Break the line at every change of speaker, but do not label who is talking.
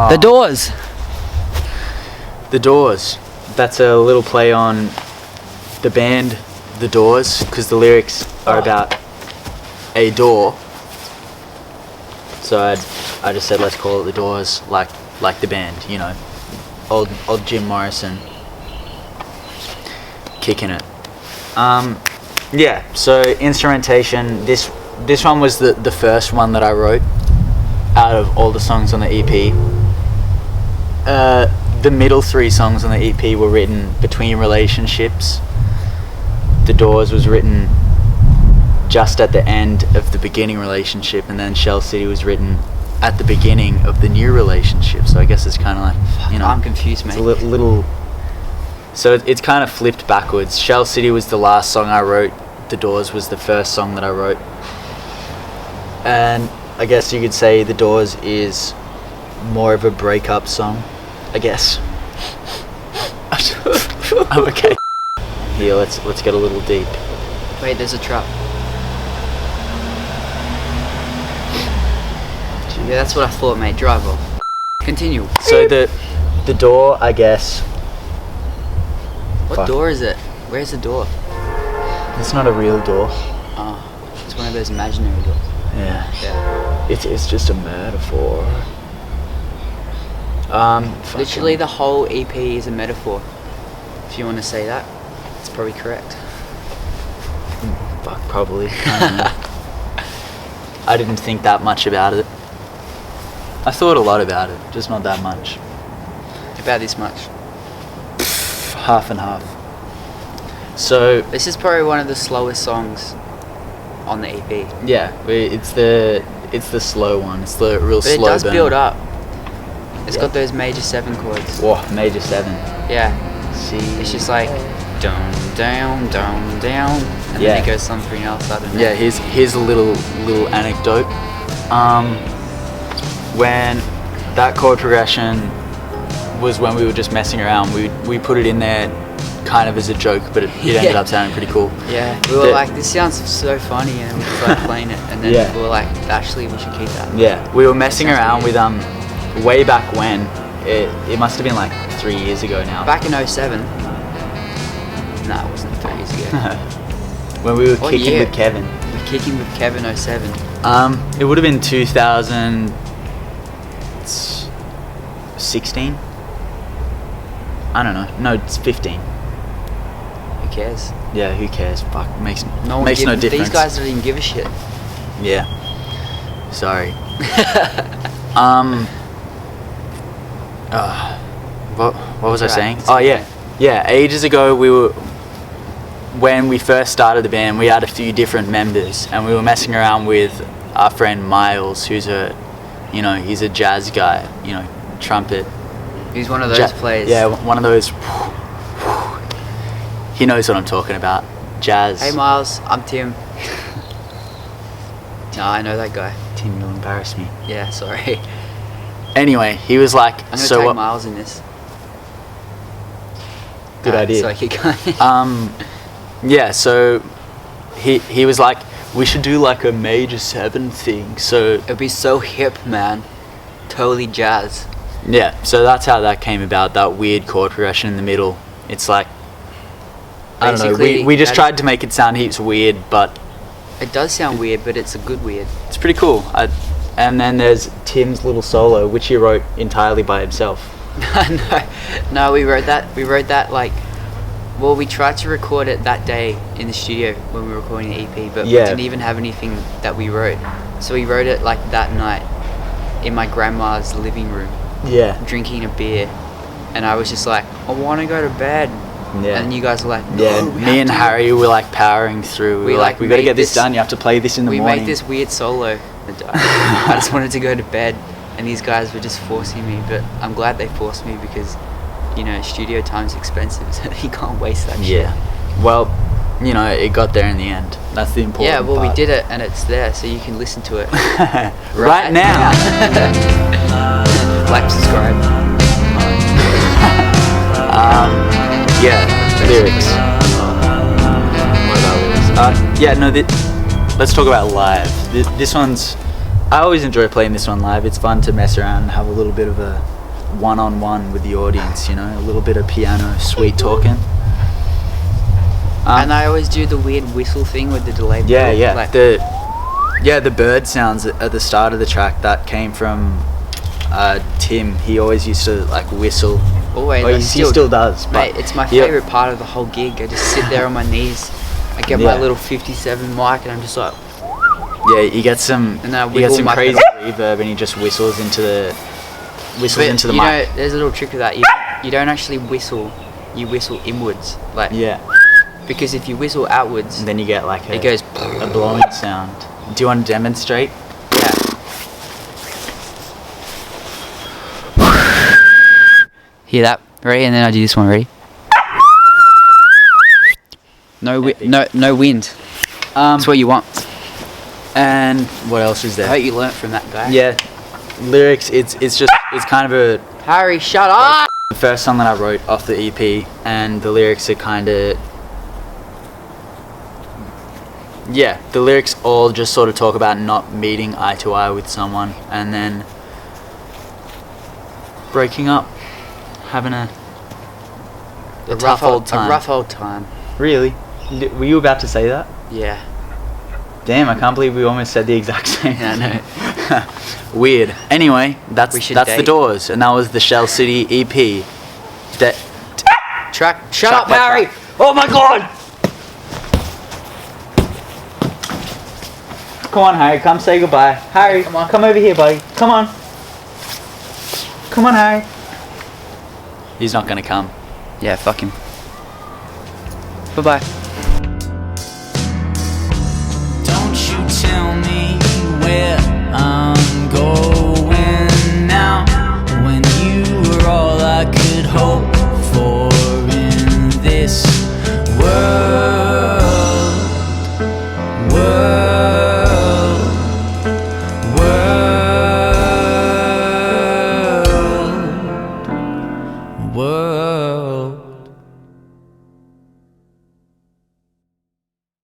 The Doors.
The Doors. That's a little play on the band The Doors, because the lyrics are about a door. So I just said let's call it The Doors, like the band, you know. Old Jim Morrison kicking it. Yeah, so instrumentation, this one was the first one that I wrote out of all the songs on the EP. The middle three songs on the EP were written between relationships. The Doors was written just at the end of the beginning relationship, and then Shell City was written at the beginning of the new relationship. So I guess it's kind of like, you know,
I'm confused, mate.
It's a little so it's kind of flipped backwards. Shell City was the last song I wrote. The Doors was the first song that I wrote. And I guess you could say The Doors is more of a breakup song, I guess. I'm okay. Here, let's get a little deep.
Wait, there's a trap. Yeah, that's what I thought, mate. Drive off. Continue.
So the door, I guess.
What door is it? Where's the door?
It's not a real door.
Oh, it's one of those imaginary doors.
Yeah.
Yeah.
It's just a metaphor.
Literally, the whole EP is a metaphor. If you want to say that, it's probably correct.
Fuck, probably. I don't know. I didn't think that much about it. I thought a lot about it, just not that much.
About this much.
Half and half. So
This is probably one of the slowest songs on the EP.
yeah, it's the slow one. It's the real
But
slow.
it does
burn.
build up. It's
Yeah.
got those major 7 chords.
Whoa, major 7.
Yeah.
See.
It's just like down, down, down, down, and
Yeah.
then it goes something else. I don't know.
Yeah, here's a little anecdote. When that chord progression was when we were just messing around, we put it in there kind of as a joke, but it ended up sounding pretty cool.
Yeah, we were like, this sounds so funny, and we just like playing it, and then
Yeah.
we were like, actually, we should keep that.
Yeah, we were messing
Sounds
around
weird.
with way back when. It must have been like 3 years ago now.
Back in 07. No, it wasn't 3 years ago.
When we were
What
kicking
year?
with Kevin.
We're kicking with Kevin 07.
It would have been 2016. I don't know. No, it's 15.
Who cares?
Yeah, who cares? Fuck, makes
No
no difference.
These guys don't even give a shit.
Yeah. Sorry. What was I
Right,
saying?
it's
Oh
okay.
yeah. Ages ago, when we first started the band, we had a few different members, and we were messing around with our friend Miles, who's he's a jazz guy, trumpet.
He's one of those players.
Yeah, one of those. He knows what I'm talking about. Jazz.
Hey Miles, I'm Tim. No, I know that guy.
Tim, you'll embarrass me.
Yeah, sorry.
Anyway, he was like,
I'm gonna
so
tag
what?
Miles in this.
Good idea.
So keep going.
Yeah, so he was like, we should do like a major 7 thing. So
It'd be so hip, man. Totally jazz.
yeah, so that's how that came about. That weird chord progression in the middle. It's like, I don't know.
Basically,
We just
that's-
tried to make it sound heaps weird, but
It does sound weird, but it's a good weird.
it's pretty cool. And then there's Tim's little solo, which he wrote entirely by himself.
No, we wrote that like, well, we tried to record it that day in the studio when we were recording the EP, but we
Yeah.
didn't even have anything that we wrote. So we wrote it like that night in my grandma's living room,
Yeah.
drinking a beer, and I was just like, I want to go to bed.
Yeah.
And you guys were like, no,
Yeah,
we
me
have
and
to.
Harry were like powering through. We were like, we gotta
made
get this done. You have to play this in the
we
morning.
made this weird solo. And I just wanted to go to bed, and these guys were just forcing me. But I'm glad they forced me because, studio time's expensive, so you can't waste that shit.
Yeah. Well, it got there in the end. That's the important
Yeah, well, we
part.
did it, and it's there, so you can listen to it
right now.
Like, subscribe.
Yeah, lyrics. What about lyrics? Let's talk about live. This one's I always enjoy playing this one live. It's fun to mess around and have a little bit of a one-on-one with the audience, you know, a little bit of piano, sweet talking.
And I always do the weird whistle thing with the delay.
Yeah,
pedal,
yeah.
like-
The bird sounds at the start of the track that came from Tim. He always used to like whistle.
Always.
Oh,
I
he still does.
Mate,
but
it's my
yeah.
favorite part of the whole gig. I just sit there on my knees. I get
Yeah.
my little 57 mic and I'm just like,
Yeah, you get some.
And then I
You get
wiggle
some
my
crazy
pedal.
reverb, and he just whistles into the
but
mic.
you know, there's a little trick to that. You don't actually whistle. You whistle inwards, like
Yeah,
because if you whistle outwards,
and then you get like
it goes.
a blowing sound. Do you want to demonstrate?
Yeah. Hear that? Ready? And then I do this one. Ready? No wind. That's what you want.
And what else is
I
there?
hope you learnt from that guy.
Yeah, lyrics. It's kind of a
Harry, shut up!
the first song that I wrote off the EP, and the lyrics are kind of. Yeah, the lyrics all just sort of talk about not meeting eye to eye with someone and then breaking up, having a tough old time.
A rough old time.
Really? Were you about to say that?
Yeah.
Damn, I can't believe we almost said the exact same.
Yeah, I
know. Weird. Anyway, that's
We should
the
date.
Doors, and that was the Shell City EP.
Shut
Track
up,
by
Harry!
track.
Oh my god!
Come on, Harry, come say goodbye. Harry,
Come on.
come over here, buddy. Come on. Come on, Harry. He's not gonna come.
Yeah, fuck him. Bye bye.
Don't you tell me where I'm going now, when you were all I could hope for in this world, world.